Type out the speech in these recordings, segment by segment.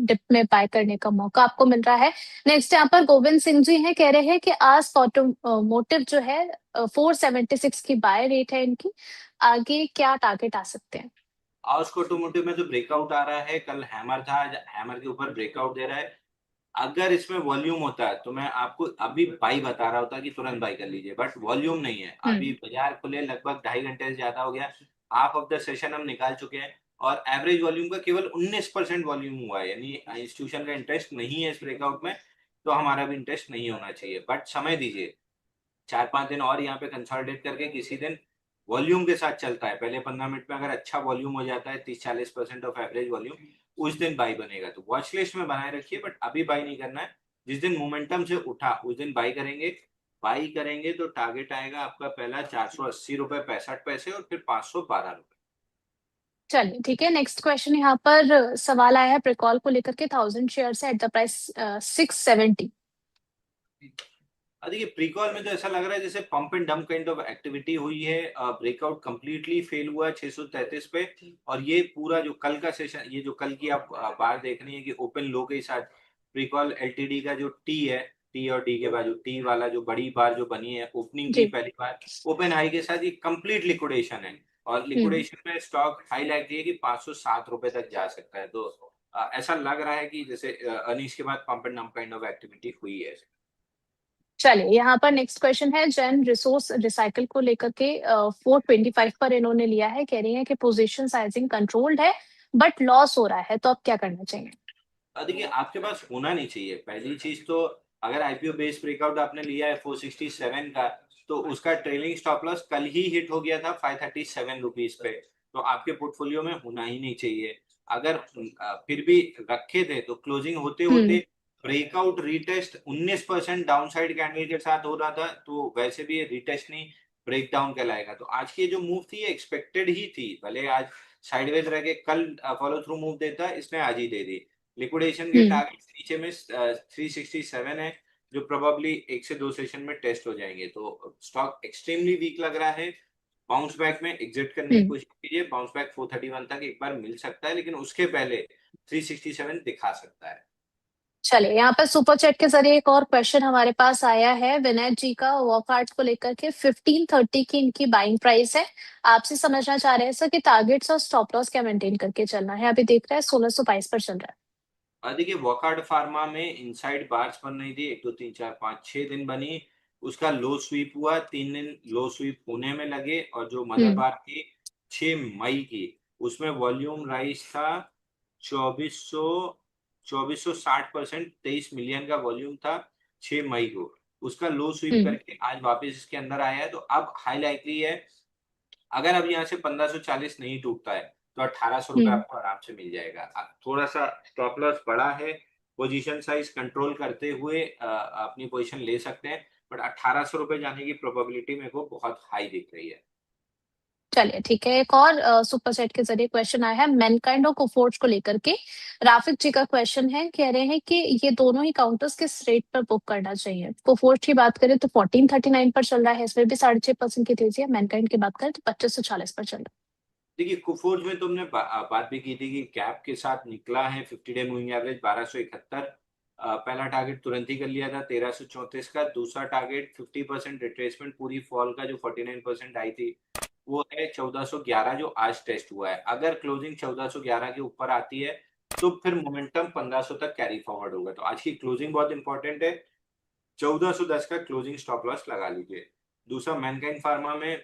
Dip में bye करने का मौका आपको मिल रहा है। नेक्स्ट यहाँ पर गोविंद सिंह जी हैं, कह रहे हैं कि आज ऑटोमोटिव जो है 476 की बाय रेट है इनकी, आगे क्या टारगेट आ सकते हैं? आज ऑटोमोटिव में तो ब्रेकआउट आ रहा है, कल हैमर था, आज हैमर के ऊपर ब्रेकआउट दे रहा है। अगर इसमें वॉल्यूम होता है तो मैं आपको अभी बाई बता रहा होता कि तुरंत बाई कर लीजिए, बट वॉल्यूम नहीं है। अभी हम्म। बाजार खुले लगभग 2.5 घंटे से ज्यादा हो गया, हाफ ऑफ द सेशन हम निकाल चुके हैं और एवरेज वॉल्यूम का केवल 19% वॉल्यूम हुआ है, यानी इंस्टीट्यूशन का इंटरेस्ट नहीं है इस ब्रेकआउट में, तो हमारा भी इंटरेस्ट नहीं होना चाहिए। बट समय दीजिए, 4-5 दिन और यहाँ पे कंसोलिडेट करके किसी दिन वॉल्यूम के साथ चलता है, पहले 15 मिनट में अगर अच्छा वॉल्यूम हो जाता है 30-40% ऑफ एवरेज वॉल्यूम, उस दिन बाई बनेगा। तो वॉच लिस्ट में बनाए रखिए, बट अभी बाई नहीं करना है। जिस दिन मोमेंटम से उठा उस दिन बाई करेंगे। बाई करेंगे तो टारगेट आएगा आपका पहला 480 रुपए 65 पैसे और फिर 512 रुपए। चलिए ठीक है, नेक्स्ट क्वेश्चन यहाँ पर सवाल आया है प्रिकॉल को लेकर के, 1000 शेयर है एट द प्राइस 670। देखिए, प्रीकॉल में तो ऐसा लग रहा है जैसे pump and dump kind of activity हुई है। ब्रेकआउट कंप्लीटली फेल हुआ है 633 पे। और ये पूरा जो कल का सेशन, ये जो कल की आप बार देख रही है कि ओपन लो के साथ प्रीकॉल एलटीडी का जो टी है, टी और डी के बाद जो टी वाला जो बड़ी बार जो बनी है ओपनिंग की जी। पहली बार ओपन हाई के साथ, ये कंप्लीट लिक्विडेशन है। और हम्म। लिक्विडेशन में स्टॉक हाई लाइक है कि 507 रुपए तक जा सकता है। तो ऐसा लग रहा है कि जैसे अर्निंग्स के बाद pump and dump kind of activity हुई है। चलिए यहाँ पर नेक्स्ट क्वेश्चन है जैन रिसोर्स रिसाइकल को लेकर के, 425 पर इन्होंने लिया है, कह रही है कि पोजीशन साइजिंग कंट्रोल्ड है बट लॉस हो रहा है, तो अब क्या करना चाहिए? देखिए, आपके पास होना नहीं चाहिए पहली चीज तो। अगर आईपीओ बेस ब्रेकआउट आपने लिया है 467 का, तो उसका ट्रेलिंग स्टॉप लॉस कल ही हिट हो गया था 537 रुपीज पे, तो आपके पोर्टफोलियो में होना ही नहीं चाहिए। अगर फिर भी रखे थे तो क्लोजिंग होते होते हम्म। ब्रेकआउट रीटेस्ट 19% डाउनसाइड कैंडल के साथ हो रहा था, तो वैसे भी रीटेस्ट नहीं, ब्रेक डाउन कहलाएगा। तो आज की जो मूव थी ये एक्सपेक्टेड ही थी, भले आज साइडवेज रह के कल फॉलो थ्रू मूव देता, इसने आज ही दे दी। लिक्विडेशन के हम्म। टारगेट नीचे में 367 है, जो प्रोबेबली 1 से 2 सेशन में टेस्ट हो जाएंगे। तो स्टॉक एक्सट्रीमली वीक लग रहा है। बाउंस बैक में एग्जिट करने की हम्म। कोशिश कीजिए, बाउंस बैक 431 तक एक बार मिल सकता है, लेकिन उसके पहले 367 दिखा सकता है। चलिए यहाँ पर सुपर चैट के जरिए एक और क्वेश्चन हमारे पास आया है विनय जी का, वॉकहार्ट को लेकर के, 1530 की इनकी बाइंग प्राइस है। आपसे समझना चाह रहे हैं सर कि टारगेट्स और स्टॉप लॉस क्या मेंटेन करके चलना है? अभी देख रहे हैं 1622 पर चल रहा है। देखिए, वॉकहार्ट फार्मा में इनसाइड बार्स बन रही थी, 1 2 3 4 5 6 दिन बनी। उसका लो स्वीप हुआ, 3 दिन लो स्वीप होने में लगे, और जो मदर हम्म। बार थी 6 मई की, उसमें वॉल्यूम राइज था 2460%, 23 मिलियन का वॉल्यूम था 6 मई को। उसका लो स्वीप हम्म। करके आज वापस इसके अंदर आया है, तो अब हाई लाइकली है, अगर अब यहाँ से 1540 नहीं टूटता है तो 1800 रुपये हम्म। आपको आराम से मिल जाएगा। अब थोड़ा सा स्टॉप लॉस बड़ा है, पोजीशन साइज कंट्रोल करते हुए अपनी पोजीशन ले सकते हैं, बट 1800 रुपये जाने की प्रोबेबिलिटी मेरे को बहुत हाई दिख रही है। चलिए ठीक है, एक और सुपर चैट के जरिए क्वेश्चन आया है मैनकाइंड और कोफोर्ज को लेकर के। राफिक जी का क्वेश्चन है, कह रहे हैं कि ये दोनों ही काउंटर्स किस रेट पर बुक करना चाहिए? कोफोर्ज की बात करें तो 1439 पर चल रहा है, इसमें भी 6.5% की तेजी है। मैनकाइंड की बात करें तो 2540 पर चल रहा देखिए, कुफोर्ज में तुमने बात भी की थी कि कैप के साथ निकला है 50 डे मूविंग एवरेज 1271। पहला टारगेट तुरंत ही कर लिया था 1334 का। दूसरा टारगेट 50% रिट्रेसमेंट पूरी फॉल का जो 49% आई थी, वो है 1411, जो आज टेस्ट हुआ है। अगर क्लोजिंग 1411 के ऊपर आती है तो फिर मोमेंटम 1500 तक कैरी फॉरवर्ड होगा। तो आज की क्लोजिंग बहुत इंपॉर्टेंट है, 1410 का क्लोजिंग स्टॉप लॉस लगा लीजिए। दूसरा, मैनकाइंड फार्मा में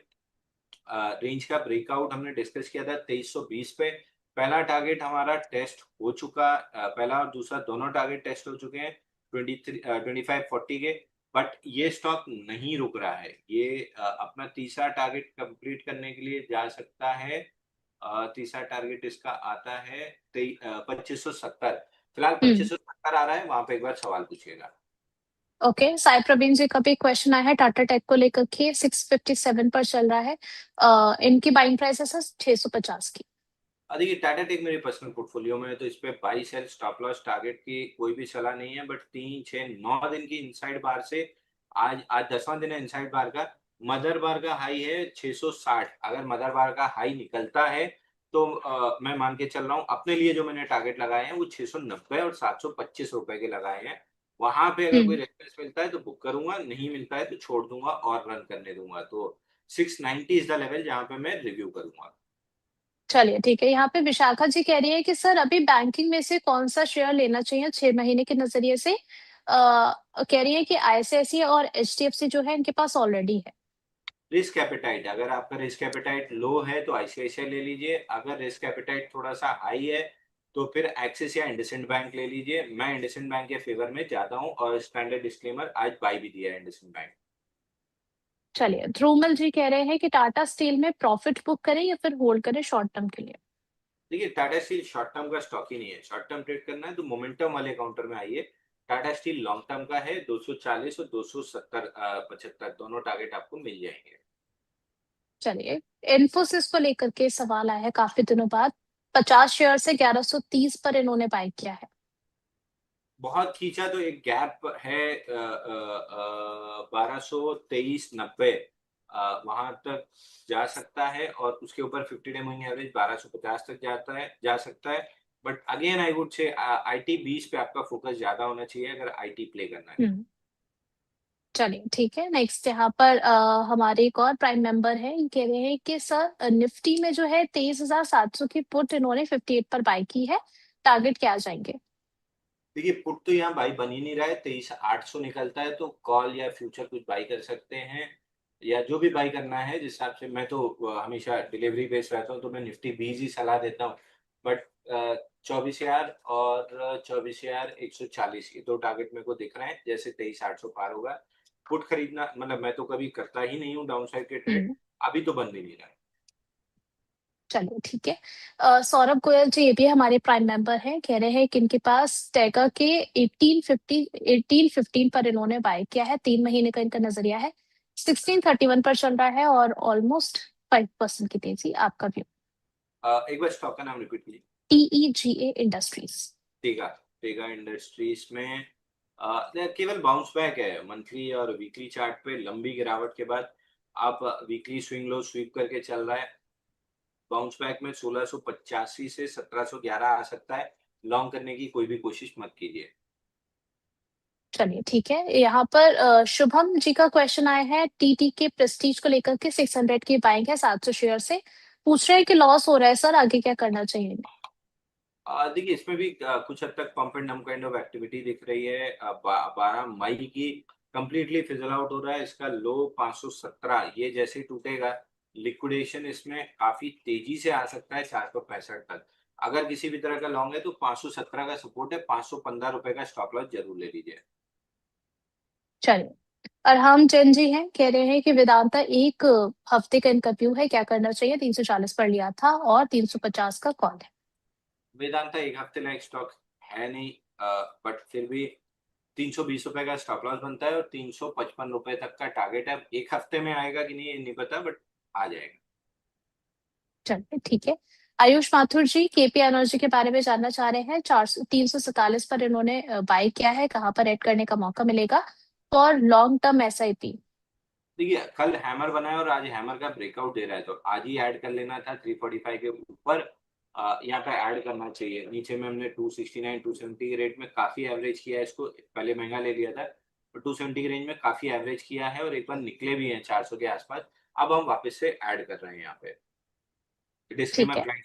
रेंज का ब्रेकआउट हमने डिस्कस किया था 2320 पे। पहला टारगेट हमारा टेस्ट हो चुका, पहला और दूसरा दोनों टारगेट टेस्ट हो चुके हैं 2540 के। बट ये स्टॉक नहीं रुक रहा है, ये अपना तीसरा टारगेट कंप्लीट करने के लिए जा सकता है। तीसरा टारगेट इसका आता है 2570। फिलहाल है। 2570 आ रहा है, वहां पे एक बार सवाल पूछिएगा। ओके, साई प्रवीण जी का भी क्वेश्चन आया है टाटा टेक को लेकर के, 657 पर चल रहा है। इनकी बाइंग प्राइस है सर 650 की। देखिए, टाटा टेक मेरे पर्सनल पोर्टफोलियो में है, तो इस पे buy sell stop loss target की कोई भी सलाह नहीं है। बट 3 6 9 दिन की इनसाइड बार से आज आज 10वां दिन है इनसाइड बार का। मदर बार का हाई है 660, अगर मदर बार का हाई निकलता है तो मैं मान के चल रहा हूँ अपने लिए जो मैंने टारगेट लगाए हैं वो 690 और 725 रुपए के लगाए हैं। वहां पे अगर कोई हम्म। रेफरेंस मिलता है तो बुक करूंगा, नहीं मिलता है तो छोड़ दूंगा और रन करने दूंगा। तो 690 इज द लेवल जहां पे मैं रिव्यू करूंगा। चलिए ठीक है, यहाँ पे विशाखा जी कह रही है कि सर अभी बैंकिंग में से कौन सा शेयर लेना चाहिए 6 महीने के नजरिए से। कह रही है कि आईसीआईसीआई और एचडीएफसी जो है इनके पास ऑलरेडी है। रिस्क एपेटाइट, अगर आपका रिस्क एपेटाइट लो है तो आईसीआईसीआई ले लीजिए, अगर रिस्क एपेटाइट थोड़ा सा हाई है तो फिर एक्सिस या इंडसइंड बैंक ले लीजिए। मैं इंडसइंड बैंक के फेवर में जाता हूँ और स्टैंडर्ड डिस्क्लेमर आज बाय भी दिया है इंडसइंड बैंक। चलिए, ध्रुवमल जी कह रहे हैं कि टाटा स्टील में प्रॉफिट बुक करें या फिर होल्ड करें शॉर्ट टर्म के लिए। देखिए टाटा स्टील शॉर्ट टर्म का स्टॉक ही नहीं है, शॉर्ट टर्म ट्रेड करना है तो मोमेंटम वाले काउंटर में आइए। टाटा स्टील लॉन्ग टर्म का है, 240 और 270 75 दोनों टारगेट आपको मिल जाएंगे। चलिए, इन्फोसिस को लेकर के सवाल आया है काफी दिनों बाद। 50 शेयर से 1130 पर इन्होंने बाय किया है। बहुत खींचा तो एक गैप है 1223.90, वहां तक जा सकता है और उसके ऊपर 50 डे मूविंग एवरेज 1250 तक जाता है, जा सकता है। But again I would say IT 20 पे आपका फोकस ज्यादा होना चाहिए अगर आईटी प्ले करना है। हम्म। चलिए ठीक है, नेक्स्ट यहाँ पर हमारे एक और प्राइम मेंबर है, ये कह रहे हैं कि सर निफ्टी में जो है 23,700 की पुट इन्होंने 58 पर बाय की है, टारगेट क्या आ जाएंगे। देखिए पुट तो यहाँ बाई बन ही नहीं रहा है, 23,800 निकलता है तो कॉल या फ्यूचर कुछ बाई कर सकते हैं, या जो भी बाई करना है जिस हिसाब से। मैं तो हमेशा डिलीवरी बेस्ड रहता हूँ तो मैं निफ्टी 20 ही सलाह देता हूँ। बट 24,000 और 24,140 ये दो टारगेट मेरे को दिख रहे हैं, जैसे 23,800 पार होगा पुट खरीदना। मतलब मैं तो कभी करता ही नहीं हूँ डाउन साइड के ट्रेड, हम्म। अभी तो बन भी नहीं रहा है। चलिए ठीक है, सौरभ गोयल जी ये भी हमारे प्राइम मेंबर हैं, कह रहे हैं कि इनके पास टैगा के 1815 पर इन्होंने बाय किया है, 3 महीने का इनका नजरिया है। 1631 पर चल रहा है और ऑलमोस्ट 5% की तेजी। आपका व्यू। एक बार स्टॉक का नाम रिपीट कीजिए। टीईजीए इंडस्ट्रीज। टेगा, टेगा इंडस्ट्रीज में केवल बाउंस बैक है मंथली और वीकली चार्ट पे। लंबी गिरावट के बाद आप वीकली स्विंग लो स्वीप करके चल रहा है। बाउंस बैक में 1685 से 1711 आ सकता है। लॉन्ग करने की कोई भी कोशिश मत कीजिए। चलिए ठीक है, यहाँ पर शुभम जी का क्वेश्चन आया है टीटी के प्रेस्टीज को लेकर के। 600 की बाइंग है 700 शेयर से। पूछ रहे हैं कि लॉस हो रहा है सर, आगे क्या करना चाहिए। देखिए इसमें भी कुछ हद तक pump and dump kind of activity दिख रही है। 12 मई की कंप्लीटली फिजल आउट हो रहा है। इसका लो 517, ये जैसे ही टूटेगा लिक्विडेशन इसमें काफी तेजी से आ सकता है 465 तक। अगर किसी भी तरह का लॉन्ग है तो 517 का सपोर्ट है, 515 रुपए का स्टॉप लॉस जरूर ले लीजिए। चलिए, अरहम जैन जी हैं, कह रहे हैं कि वेदांता एक हफ्ते का इनका व्यू है, क्या करना चाहिए। 340 पर लिया था और 350 का कॉल है। वेदांता एक हफ्ते लाइक स्टॉक है नहीं, बट फिर भी 320 रुपए का स्टॉप लॉस बनता है और 355 रुपए तक का टारगेट है। एक हफ्ते में आएगा कि नहीं ये नहीं पता, बट आ जाएगा। चलिए ठीक है, आयुष माथुर जी केपी एनर्जी के बारे में जानना चाह रहे हैं। 347 पर इन्होंने बाय किया है, कहाँ पर ऐड करने का मौका मिलेगा फॉर लॉन्ग टर्म एसआईपी। देखिए कल हैमर बना है और आज हैमर का ब्रेकआउट दे रहा है तो आज ही ऐड कर लेना था 345 के ऊपर। यहाँ पे ऐड करना चाहिए। नीचे में हमने 269 270 के रेट में काफी एवरेज किया है इसको, पहले महंगा ले लिया था तो 270 के रेंज में काफी एवरेज किया है और एक बार निकले भी हैं 400 के आसपास। अब हम वापस से ऐड कर रहे हैं यहाँ पे। ठीक डिस्क्लेमर है। प्राइस